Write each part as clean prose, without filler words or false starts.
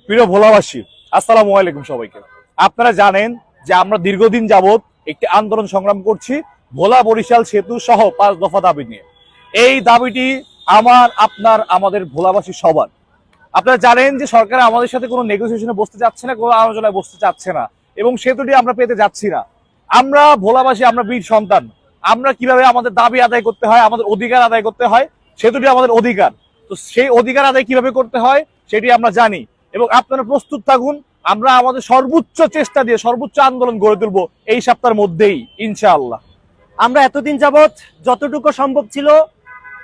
প্রিয় ভোলাবাসী, আসসালামু আলাইকুম সবাইকে। আপনারা জানেন যে আমরা দীর্ঘদিন যাবৎ একটি আন্দোলন সংগ্রাম করছি ভোলা বরিশাল সেতু সহ 5 দফা দাবি নিয়ে। এই দাবিটি আমার, আপনার, আমাদের ভোলাবাসী সবার। আপনারা জানেন যে সরকার আমাদের সাথে কোনো নেগোসিয়েশনে বসতে চাচ্ছে না, কোনো আলোচনায় বসতে চাচ্ছে না, এবং সেতুটি আমরা পেতে যাচ্ছি না। আমরা ভোলাবাসী, আমরা বীর সন্তান। আমরা কিভাবে আমাদের দাবি আদায় করতে হয়, আমাদের অধিকার আদায় করতে হয়, সেতুটি আমাদের অধিকার। তো সেই অধিকার আদায় কিভাবে করতে হয় সেটি আমরা জানি, এবং আপনারা প্রস্তুত থাকুন। আমরা আমাদের সর্বোচ্চ চেষ্টা দিয়ে সর্বোচ্চ আন্দোলন গড়ে তুলবো এই সপ্তাহের মধ্যেই, ইনশাআল্লাহ। আমরা এতদিন যাবৎ যতটুকু সম্ভব ছিল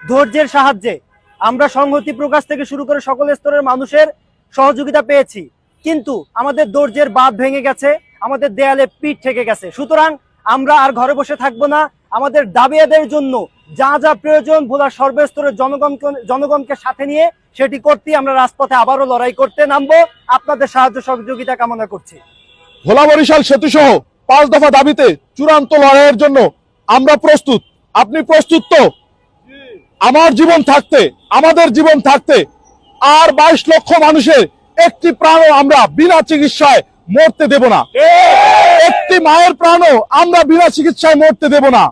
ধৈর্যের সাহায্যে আমরা সংহতি প্রকাশ থেকে শুরু করে সকল স্তরের মানুষের সহযোগিতা পেয়েছি, কিন্তু আমাদের ধৈর্যের বাঁধ ভেঙে গেছে, আমাদের দেয়ালে পিঠ ঠেকে গেছে। সুতরাং আমরা আর ঘরে বসে থাকবো না। আমাদের দাবি আদায়ের জন্য যা যা প্রয়োজন ভোলার সর্বস্তরের জনগণকে সাথে নিয়ে সেটি করতে আমরা রাজপথে আবারও লড়াই করতে নামবো। আপনাদের সাহায্য সহযোগিতা কামনা করছি। ভোলা বরিশাল সেতু সহ 5 দফা দাবিতে চূড়ান্ত লড়াইয়ের জন্য আমরা প্রস্তুত। আপনি প্রস্তুত তো? আমার জীবন থাকতে, আমাদের জীবন থাকতে আর 22 লক্ষ মানুষের একটি প্রাণও আমরা বিনা চিকিৎসায় মরতে দেব না। একটি মায়ের প্রাণও আমরা বিনা চিকিৎসায় মরতে দেব না।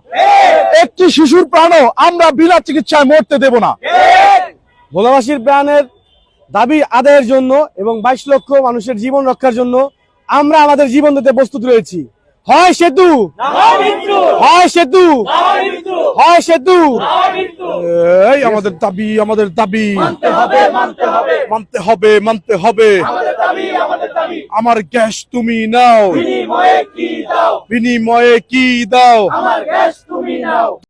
একটি শিশুর প্রাণও আমরা বিনা চিকিৎসায় মরতে দেব না। ভোলাবাসীর প্রাণের দাবি আদায়ের জন্য এবং 22 লক্ষ মানুষের জীবন রক্ষার জন্য আমরা আমাদের জীবন দিতে প্রস্তুত রয়েছি। হয় সেতু, হয় সেতু, হয় সেতু। এই আমাদের দাবি, আমাদের দাবি মানতে হবে, মানতে হবে। আমার গ্যাস তুমি নাও, বিনিময়ে কি দাও?